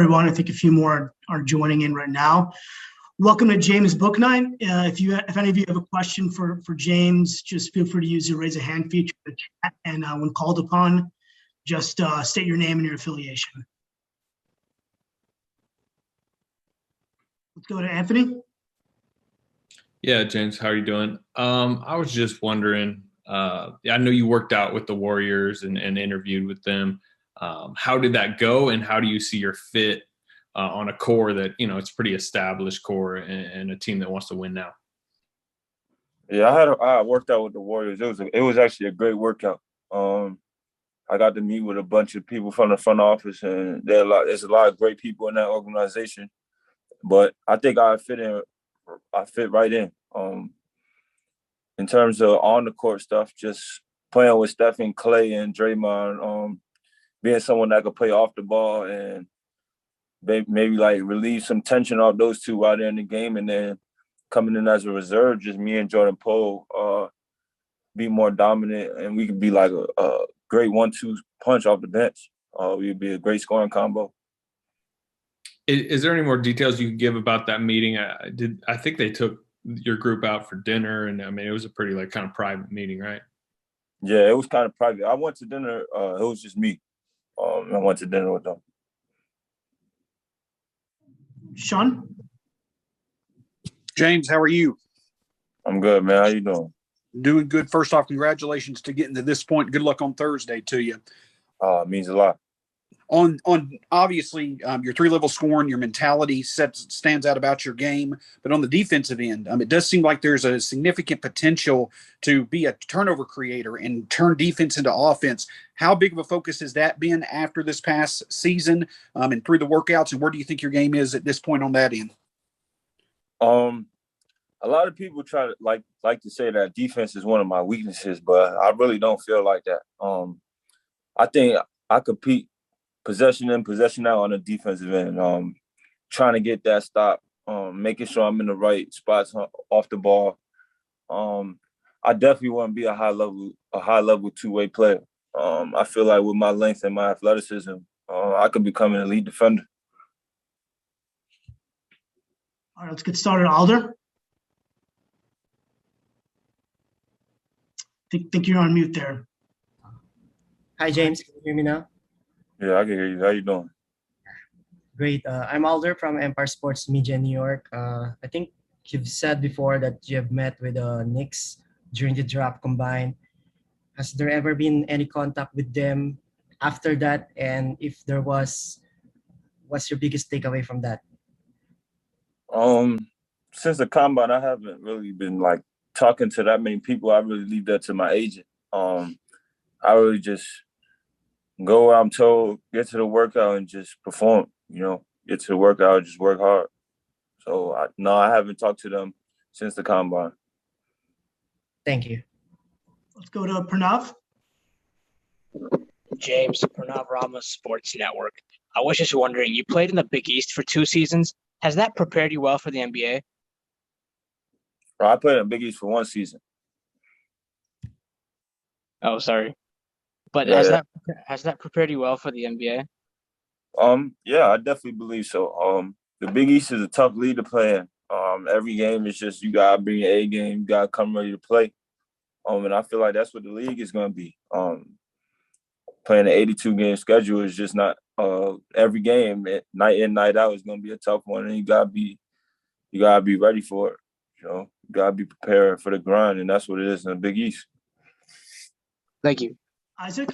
Everyone. I think a few more are joining in right now. Welcome to James Bouknight. If any of you have a question for James, just feel free to use the raise a hand feature in the chat, and when called upon, just state your name and your affiliation. Let's go to Anthony. Yeah, James, how are you doing? I was just wondering, I know you worked out with the Warriors and interviewed with them. How did that go, and how do you see your fit on a core that, it's pretty established core and a team that wants to win now? Yeah, I worked out with the Warriors. It was actually a great workout. I got to meet with a bunch of people from the front office, and there's a lot of great people in that organization. But I think I fit right in. In terms of on the court stuff, just playing with Stephen, Klay, and Draymond, being someone that could play off the ball and maybe like relieve some tension off those two while they're in the game, and then coming in as a reserve, just me and Jordan Poole be more dominant, and we could be like a great 1-2 punch off the bench. We'd be a great scoring combo. Is there any more details you can give about that meeting? I think they took your group out for dinner, and I mean it was a pretty kind of private meeting, right? Yeah, it was kind of private. I went to dinner. It was just me. I went to dinner with them. Sean? James, how are you? I'm good, man. How you doing? Doing good. First off, congratulations to getting to this point. Good luck on Thursday to you. It means a lot. On obviously your 3-level scoring, your mentality stands out about your game, but on the defensive end, it does seem like there's a significant potential to be a turnover creator and turn defense into offense. How big of a focus has that been after this past season and through the workouts, and where do you think your game is at this point on that end? A lot of people try to like to say that defense is one of my weaknesses, but I really don't feel like that. I think I compete possession in, possession out on the defensive end, trying to get that stop, making sure I'm in the right spots off the ball. I definitely want to be a high level two-way player. I feel like with my length and my athleticism, I could become an elite defender. All right, let's get started. Alder? Think you're on mute there. Hi, James. Can you hear me now? Yeah, I can hear you. How you doing? Great. I'm Alder from Empire Sports Media in New York. I think you've said before that you have met with the Knicks during the draft combine. Has there ever been any contact with them after that? And if there was, what's your biggest takeaway from that? Since the combine, I haven't really been talking to that many people. I really leave that to my agent. I really just go where I'm told, get to the workout and just perform, get to the workout, just work hard. So I haven't talked to them since the combine. Thank you. Let's go to Pranav. James, Pranav Rama, Sports Network. I was just wondering, you played in the Big East for 2 seasons. Has that prepared you well for the NBA? I played in Big East for 1 season. Oh, sorry. But has that prepared you well for the NBA? Yeah, I definitely believe so. The Big East is a tough league to play in. Every game is just you gotta bring your A game, you gotta come ready to play. And I feel like that's what the league is gonna be. Playing an 82-game schedule is just not every game, night in, night out is gonna be a tough one, and you gotta be ready for it. You gotta be prepared for the grind, and that's what it is in the Big East. Thank you. Isaac?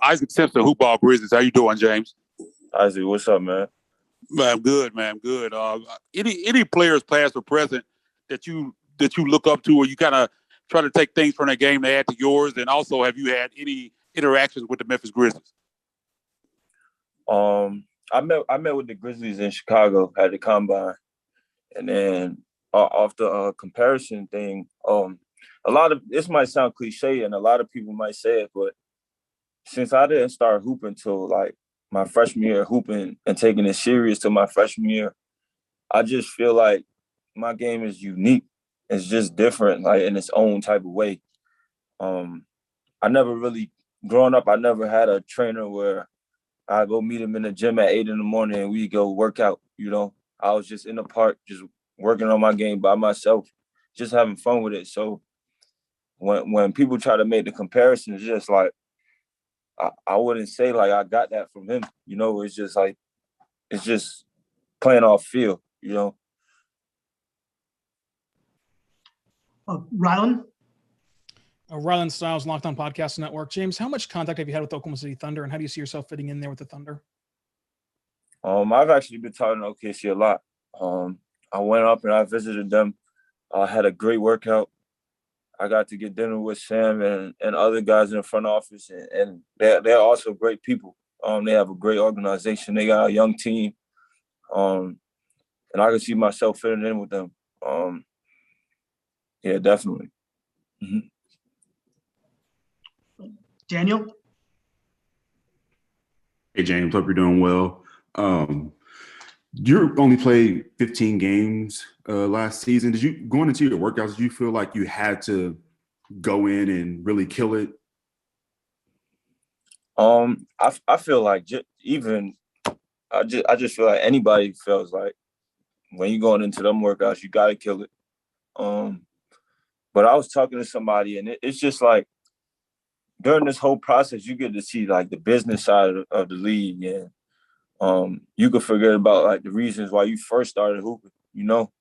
Isaac Simpson, Hoop Ball Grizzlies. How you doing, James? Isaac, what's up, man? Man, good, man. Good. Any players, past or present, that you look up to, or you kind of try to take things from their game to add to yours? And also, have you had any interactions with the Memphis Grizzlies? I met with the Grizzlies in Chicago at the combine, and then off the comparison thing, a lot of this might sound cliche, and a lot of people might say it, but since I didn't start hooping till my freshman year, hooping and taking it serious till my freshman year, I just feel like my game is unique. It's just different, in its own type of way. I never really, growing up, I never had a trainer where I go meet him in the gym at 8 a.m. and we go work out. You know, I was just in the park, just working on my game by myself, just having fun with it. So when people try to make the comparison, it's just like I wouldn't say like I got that from him. You know, it's just like it's just playing off field. You know. Rylan? Rylan Stiles, Locked On Podcast Network. James, how much contact have you had with Oklahoma City Thunder, and how do you see yourself fitting in there with the Thunder? I've actually been talking to OKC a lot. I went up and I visited them. I had a great workout. I got to get dinner with Sam and other guys in the front office, and they're also great people. They have a great organization. They got a young team, and I can see myself fitting in with them. Yeah, definitely. Mm-hmm. Daniel? Hey, James. Hope you're doing well. You only played 15 games last season. Did you, going into your workouts, did you feel like you had to go in and really kill it? I feel like I just feel like anybody feels like when you're going into them workouts, you got to kill it. But I was talking to somebody, and it's just like during this whole process, you get to see like the business side of the league, and you could forget about like the reasons why you first started hooping, you know.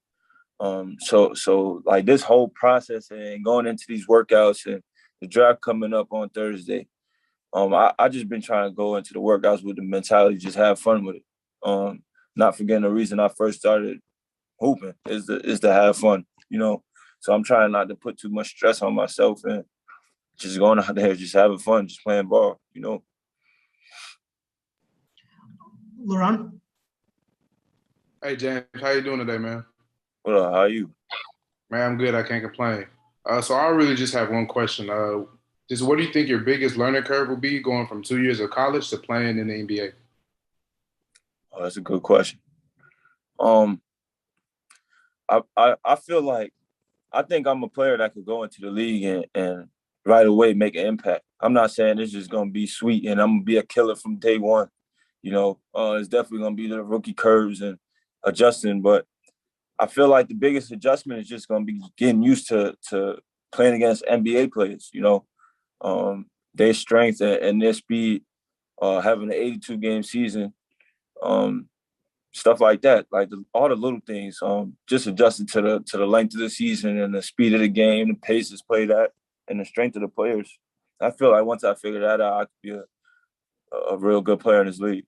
So like this whole process and going into these workouts and the draft coming up on Thursday, I just been trying to go into the workouts with the mentality, just have fun with it. Not forgetting the reason I first started hooping is to have fun, you know. So I'm trying not to put too much stress on myself and just going out there, just having fun, just playing ball, you know. Laurent? Hey, James, how you doing today, man? What up? How are you? Man, I'm good. I can't complain. So I really just have one question. Just what do you think your biggest learning curve will be going from 2 years of college to playing in the NBA? Oh, that's a good question. I feel like I think I'm a player that could go into the league and right away make an impact. I'm not saying it's just gonna be sweet and I'm gonna be a killer from day one. You know, it's definitely gonna be the rookie curves and adjusting, but I feel like the biggest adjustment is just gonna be getting used to playing against NBA players. You know, their strength and their speed, having an 82 game season. Stuff like that, like all the little things, just adjusting to the length of the season and the speed of the game, the pace is played at, and the strength of the players. I feel like once I figure that out, I could be a real good player in this league.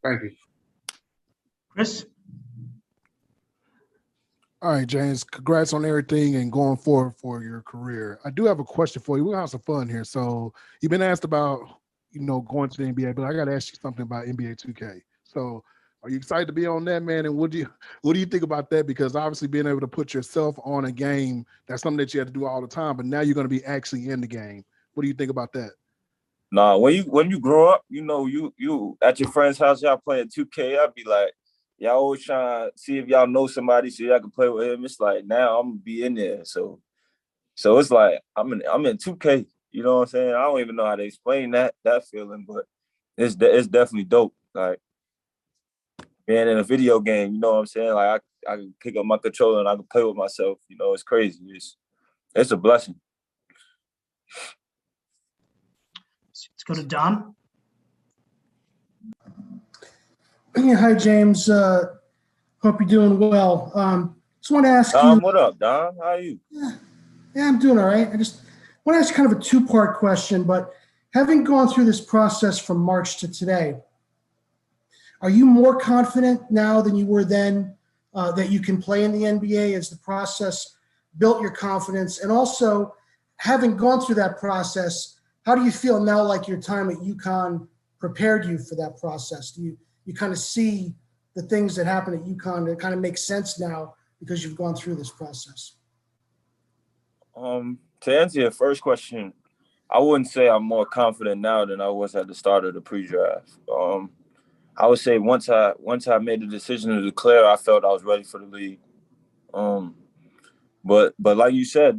Thank you. Chris? All right, James, congrats on everything and going forward for your career. I do have a question for you. We're going to have some fun here. So you've been asked about, you know, going to the NBA, but I got to ask you something about NBA 2K. So are you excited to be on that, man? And what do you think about that? Because obviously being able to put yourself on a game, that's something that you have to do all the time, but now you're going to be actually in the game. What do you think about that? Nah, when you grow up, you know, you at your friend's house, y'all playing 2K, I'd be like, y'all always trying to see if y'all know somebody so y'all can play with him. It's like now I'm gonna be in there. So it's like I'm in 2K. You know what I'm saying? I don't even know how to explain that feeling, but it's definitely dope. Like being in a video game, you know what I'm saying? Like I can pick up my controller and I can play with myself. You know, it's crazy. It's a blessing. Let's go to Don. Yeah, hi, James. Hope you're doing well. Just want to ask Don, you. what up, Don? How are you? Yeah, I'm doing all right. I just want to ask kind of a two-part question, but having gone through this process from March to today, are you more confident now than you were then that you can play in the NBA? Has the process built your confidence? And also, having gone through that process, how do you feel now like your time at UConn prepared you for that process? Do you kind of see the things that happen at UConn that kind of make sense now because you've gone through this process? To answer your first question, I wouldn't say I'm more confident now than I was at the start of the pre-draft. I would say once I made the decision to declare, I felt I was ready for the league. But like you said,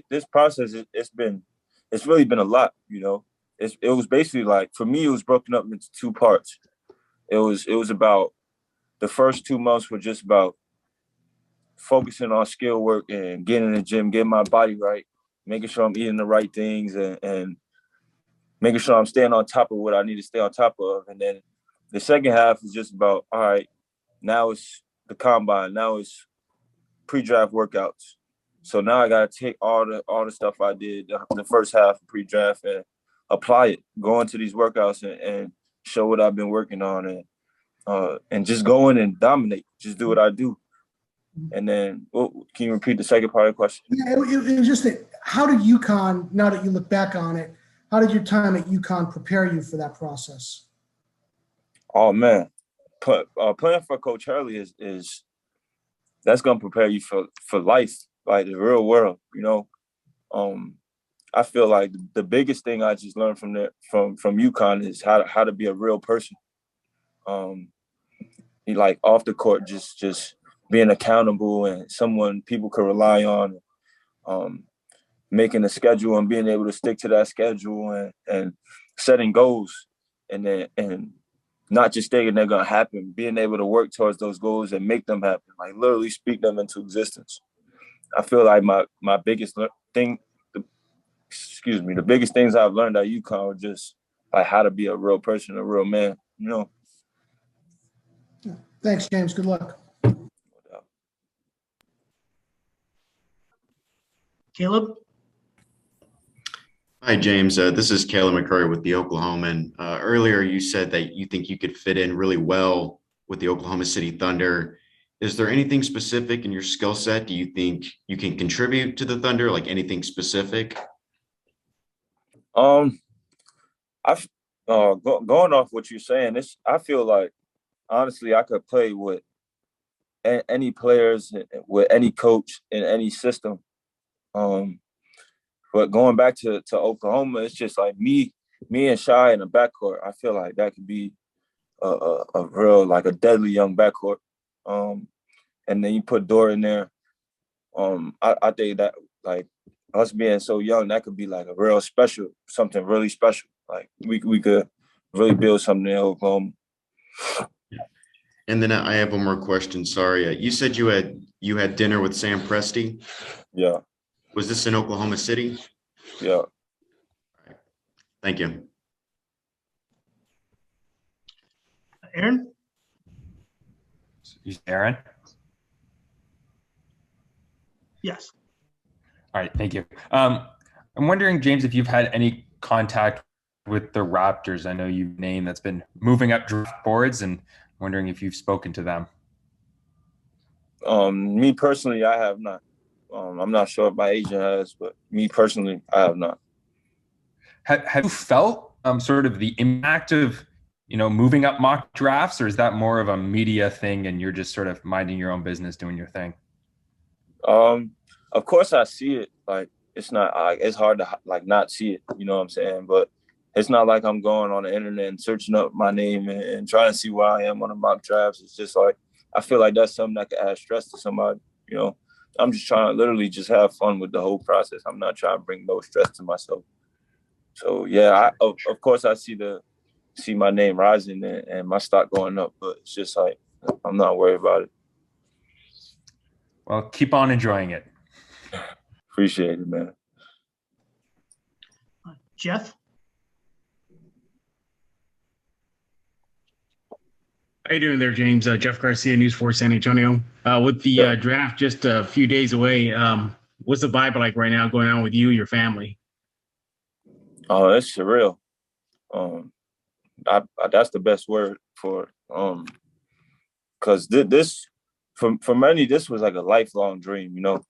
this process it's really been a lot, you know. it was basically like, for me, it was broken up into two parts. It was about, the first 2 months were just about focusing on skill work and getting in the gym, getting my body right, making sure I'm eating the right things, and making sure I'm staying on top of what I need to stay on top of. And then the second half is just about, all right, now it's the combine. Now it's pre-draft workouts. So now I got to take all the stuff I did the first half of pre-draft and apply it, go into these workouts and show what I've been working on, and just go in and dominate, just do what I do. And then, can you repeat the second part of the question? Yeah, it was just that, how did UConn, now that you look back on it, how did your time at UConn prepare you for that process? Oh, man. Playing for Coach Hurley is that's going to prepare you for life, like the real world, you know? I feel like the biggest thing I just learned from UConn is how to be a real person. Like off the court, just being accountable and someone people could rely on, making a schedule and being able to stick to that schedule and setting goals and not just thinking they're going to happen, being able to work towards those goals and make them happen, like literally speak them into existence. I feel like my biggest thing, the biggest things I've learned at UConn were just like how to be a real person, a real man, you know? Thanks, James. Good luck. Caleb? Hi, James. This is Caleb McCurry with the Oklahoman. Earlier, you said that you think you could fit in really well with the Oklahoma City Thunder. Is there anything specific in your skill set? Do you think you can contribute to the Thunder, like anything specific? Going off what you're saying, I feel like, honestly, I could play with any players, with any coach in any system. But going back to Oklahoma, it's just like me and Shai in the backcourt. I feel like that could be a real, like a deadly young backcourt. And then you put Dort in there. I think that, like, us being so young, that could be like a real special, something really special. Like we could really build something in Oklahoma. And then I have one more question. Sorry. You said you had dinner with Sam Presti. Yeah. Was this in Oklahoma City? Yeah. All right. Thank you. Aaron? Aaron? Yes. All right. Thank you. I'm wondering, James, if you've had any contact with the Raptors. I know you've named that's been moving up draft boards, and I'm wondering if you've spoken to them. Me personally, I have not. I'm not sure if my agent has, but me personally, I have not. Have you felt sort of the impact of, moving up mock drafts, or is that more of a media thing and you're just sort of minding your own business, doing your thing? Of course I see it. Like, it's not, it's hard to like not see it, you know what I'm saying? But it's not like I'm going on the internet and searching up my name and trying to see where I am on the mock drafts. It's just like, I feel like that's something that could add stress to somebody, you know? I'm just trying to literally just have fun with the whole process. I'm not trying to bring no stress to myself. So yeah, of course I see my name rising and my stock going up, but it's just like, I'm not worried about it. Well, keep on enjoying it. Appreciate it, man. Jeff? How you doing there, James? Jeff Garcia, News 4 San Antonio. With the draft just a few days away, what's the vibe like right now going on with you and your family? Oh, it's surreal. That's the best word for it. Because this, for many, this was like a lifelong dream, you know.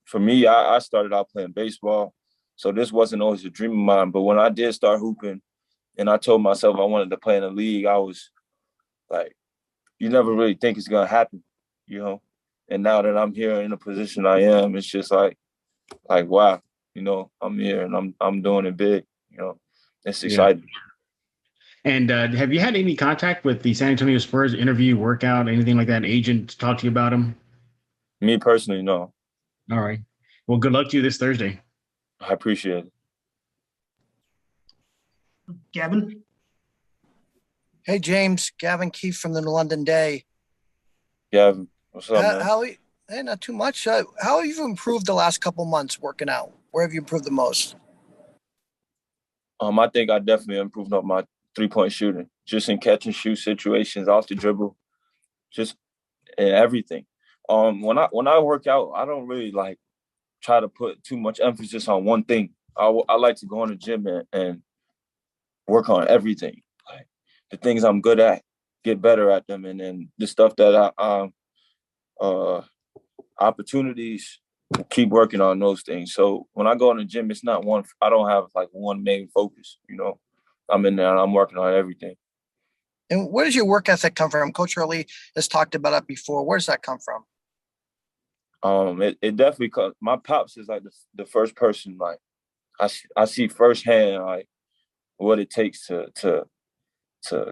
For me, I started out playing baseball, so this wasn't always a dream of mine. But when I did start hooping and I told myself I wanted to play in a league, I was like, you never really think it's going to happen, you know? And now that I'm here in the position I am, it's just like, wow, you know, I'm here and I'm doing it big, you know? It's exciting. Yeah. And have you had any contact with the San Antonio Spurs, interview, workout, anything like that, agent to talk to you about them? Me personally, no. All right. Well, good luck to you this Thursday. I appreciate it. Gavin? Hey, James. Gavin Keefe from the London Day. Gavin, what's up, man? Hey, not too much. How have you improved the last couple months working out? Where have you improved the most? I think I definitely improved on my three-point shooting, just in catch and shoot situations, off the dribble, just in everything. When I work out, I don't really like try to put too much emphasis on one thing. I like to go in the gym and work on everything. Like the things I'm good at, get better at them, and then the stuff that opportunities, keep working on those things. So when I go in the gym, it's not one. I don't have like one main focus. I'm in there and I'm working on everything. And where does your work ethic come from? Coach Early has talked about it before. Where does that come from? It definitely comes. My pops is like the first person. Like I see firsthand like what it takes to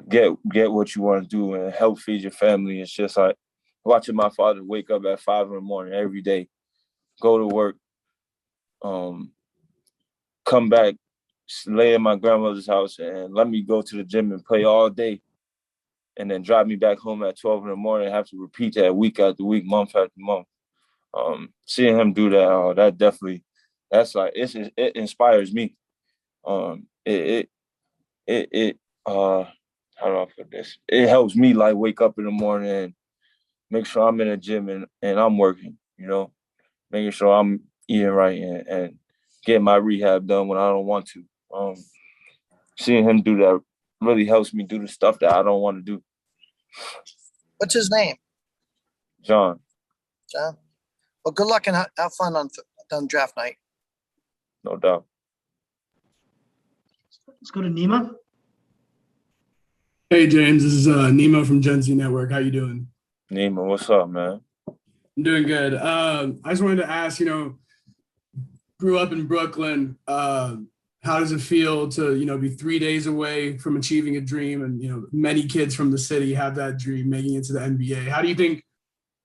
get what you want to do and help feed your family. It's just like watching my father wake up at 5 a.m. every day, go to work, come back, lay in my grandmother's house and let me go to the gym and play all day, and then drive me back home at 12 in the morning and have to repeat that week after week, month after month. Seeing him do that, that's like it inspires me. How do I put this? It helps me like wake up in the morning and make sure I'm in the gym and I'm working, making sure I'm eating right and getting my rehab done when I don't want to. Seeing him do that really helps me do the stuff that I don't want to do. What's his name? John. John. Well, good luck and have fun on draft night. No doubt. Let's go to Nima. Hey, James. This is Nemo from Gen Z Network. How you doing? Nima, what's up, man? I'm doing good. I just wanted to ask, grew up in Brooklyn. How does it feel to, be 3 days away from achieving a dream? And, many kids from the city have that dream, making it to the NBA. How do you think,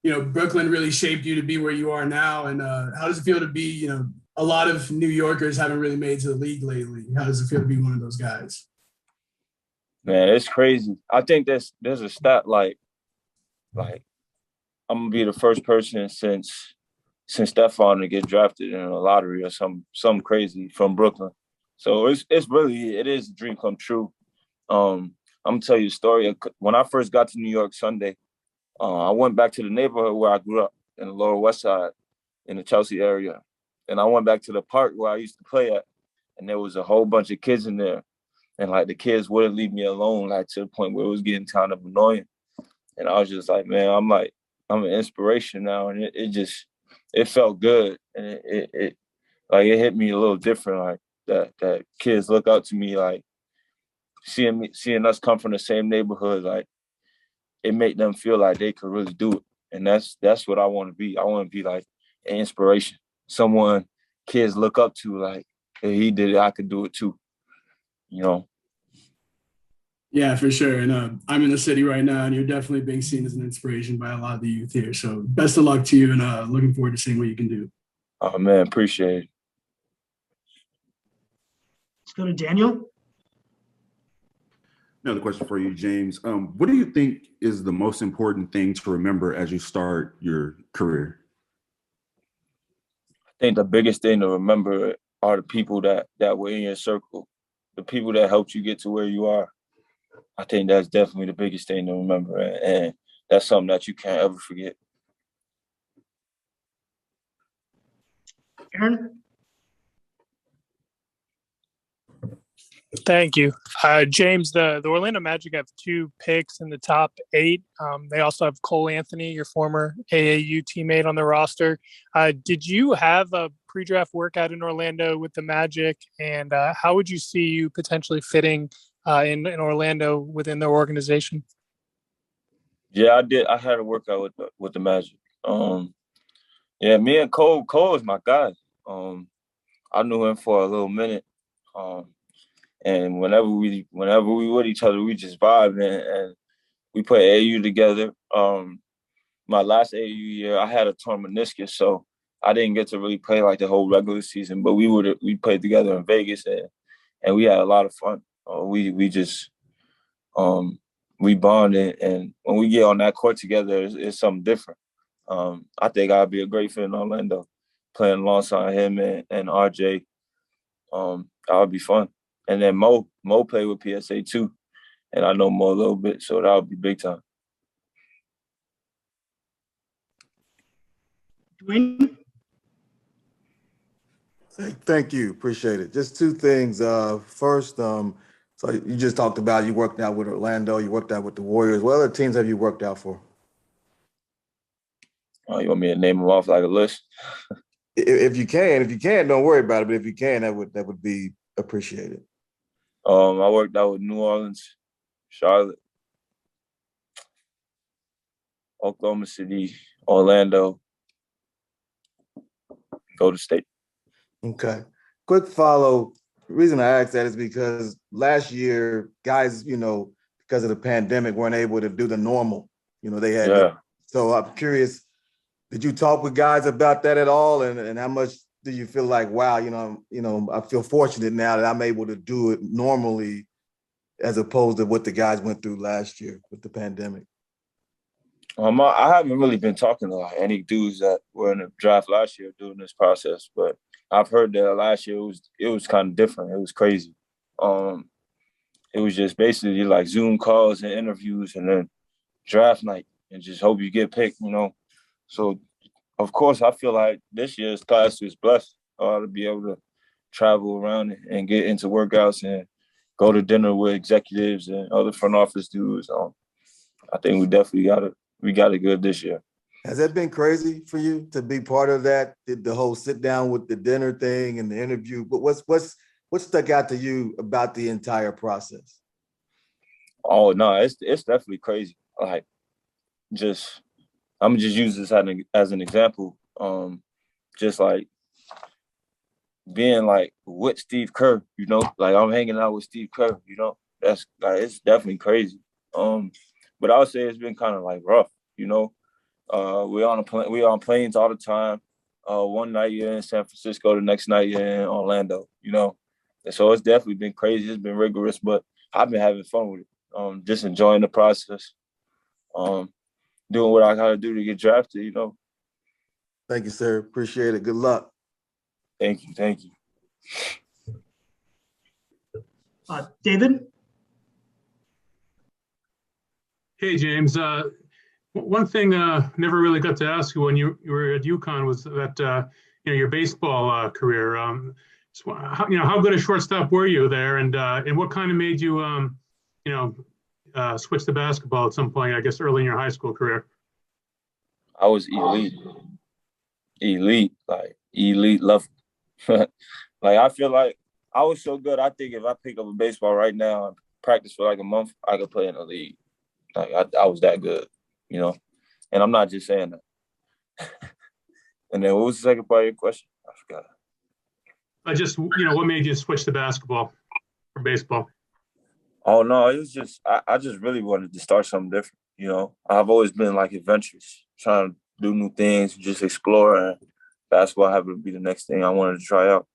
Brooklyn really shaped you to be where you are now? And how does it feel to be, a lot of New Yorkers haven't really made it to the league lately. How does it feel to be one of those guys? Man, it's crazy. I think there's a stat like I'm gonna be the first person since Stephon to get drafted in a lottery or some crazy from Brooklyn. So it is a dream come true. I'm gonna tell you a story. When I first got to New York Sunday, I went back to the neighborhood where I grew up in the Lower West Side in the Chelsea area. And I went back to the park where I used to play at, and there was a whole bunch of kids in there. And like the kids wouldn't leave me alone, like to the point where it was getting kind of annoying. And I was just like, man, I'm an inspiration now. And it felt good. And it hit me a little different, like that kids look up to me, like seeing us come from the same neighborhood, like it made them feel like they could really do it. And that's what I want to be. I want to be like an inspiration. Someone kids look up to, like, hey, he did it, I could do it too. Yeah, for sure. And I'm in the city right now, and you're definitely being seen as an inspiration by a lot of the youth here. So best of luck to you, and looking forward to seeing what you can do. Oh, man, appreciate it. Let's go to Daniel. Another question for you, James. What do you think is the most important thing to remember as you start your career? I think the biggest thing to remember are the people that were in your circle, the people that helped you get to where you are. I think that's definitely the biggest thing to remember, and that's something that you can't ever forget. Aaron? Thank you. James, the Orlando Magic have 2 picks in the top 8. They also have Cole Anthony, your former AAU teammate, on the roster. Did you have a pre-draft workout in Orlando with the Magic? And how would you see you potentially fitting in Orlando within their organization? Yeah, I did. I had a workout with the Magic. Yeah, me and Cole is my guy. I knew him for a little minute. And whenever we with each other, we just vibe and we play AAU together. My last AAU year, I had a torn meniscus, so I didn't get to really play like the whole regular season. But we played together in Vegas, and we had a lot of fun. We just we bonded, and when we get on that court together, it's something different. I think I'd be a great fit in Orlando, playing alongside him and RJ. That would be fun. And then Mo played with PSA too, and I know Mo a little bit, so that would be big time. Dwayne? Thank you. Appreciate it. Just two things. First, so you just talked about you worked out with Orlando, you worked out with the Warriors. What other teams have you worked out for? You want me to name them off like a list? If you can, don't worry about it. But if you can, that would be appreciated. I worked out with New Orleans, Charlotte, Oklahoma City, Orlando, Golden State. Okay. Quick follow. The reason I asked that is because last year, guys, because of the pandemic, weren't able to do the normal. They had. So I'm curious, did you talk with guys about that at all? And how much do you feel like, wow, I feel fortunate now that I'm able to do it normally as opposed to what the guys went through last year with the pandemic? I haven't really been talking to any dudes that were in the draft last year doing this process, but I've heard that last year it was kind of different. It was crazy. It was just basically like Zoom calls and interviews and then draft night and just hope you get picked, So, of course, I feel like this year's class is blessed to be able to travel around and get into workouts and go to dinner with executives and other front office dudes. I think we got it good this year. Has that been crazy for you to be part of that? The whole sit down with the dinner thing and the interview. But what stuck out to you about the entire process? Oh no, it's definitely crazy. Like, I'm just use this as an example. Just like being like with Steve Kerr, like I'm hanging out with Steve Kerr, that's like it's definitely crazy. But I would say it's been kind of like rough, we on planes all the time. One night you're in San Francisco, the next night you're in Orlando, And so it's definitely been crazy. It's been rigorous, but I've been having fun with it. Just enjoying the process. Doing what I gotta do to get drafted, Thank you, sir. Appreciate it. Good luck. Thank you. David? Hey, James. One thing never really got to ask you when you were at UConn was that your baseball career. How good a shortstop were you there, and what kind of made you switch to basketball at some point? I guess early in your high school career. I was elite level. Like I feel like I was so good. I think if I pick up a baseball right now and practice for like a month, I could play in the league. Like I was that good. And I'm not just saying that. And then what was the second part of your question? I forgot. What made you switch to basketball from baseball? Oh no, it was just I just really wanted to start something different. I've always been like adventurous, trying to do new things, just explore, and basketball happened to be the next thing I wanted to try out.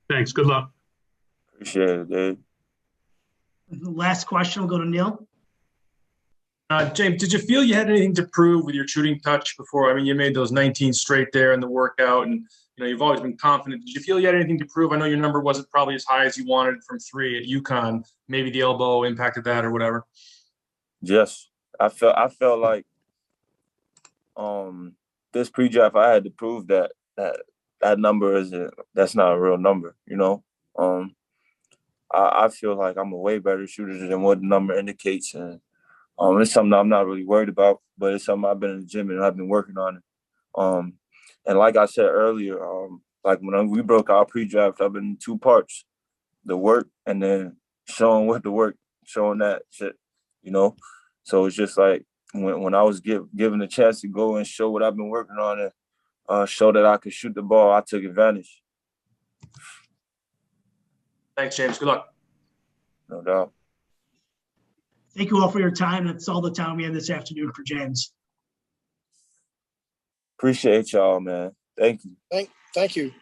Thanks. Good luck. Appreciate it, dude. The last question will go to Neil. James, did you feel you had anything to prove with your shooting touch before? I mean, you made those 19 straight there in the workout, and you've always been confident. Did you feel you had anything to prove? I know your number wasn't probably as high as you wanted from three at UConn. Maybe the elbow impacted that or whatever. Yes, I felt like this pre-draft I had to prove that number that's not a real number. I feel like I'm a way better shooter than what the number indicates, and it's something I'm not really worried about, but it's something I've been in the gym and I've been working on it. And like I said earlier, like when we broke our pre-draft, I've been in two parts: the work and then showing that shit. So it's just like when I was given a chance to go and show what I've been working on and show that I could shoot the ball, I took advantage. Thanks, James. Good luck. No doubt. Thank you all for your time. That's all the time we have this afternoon for James. Appreciate y'all, man. Thank you. Thank you.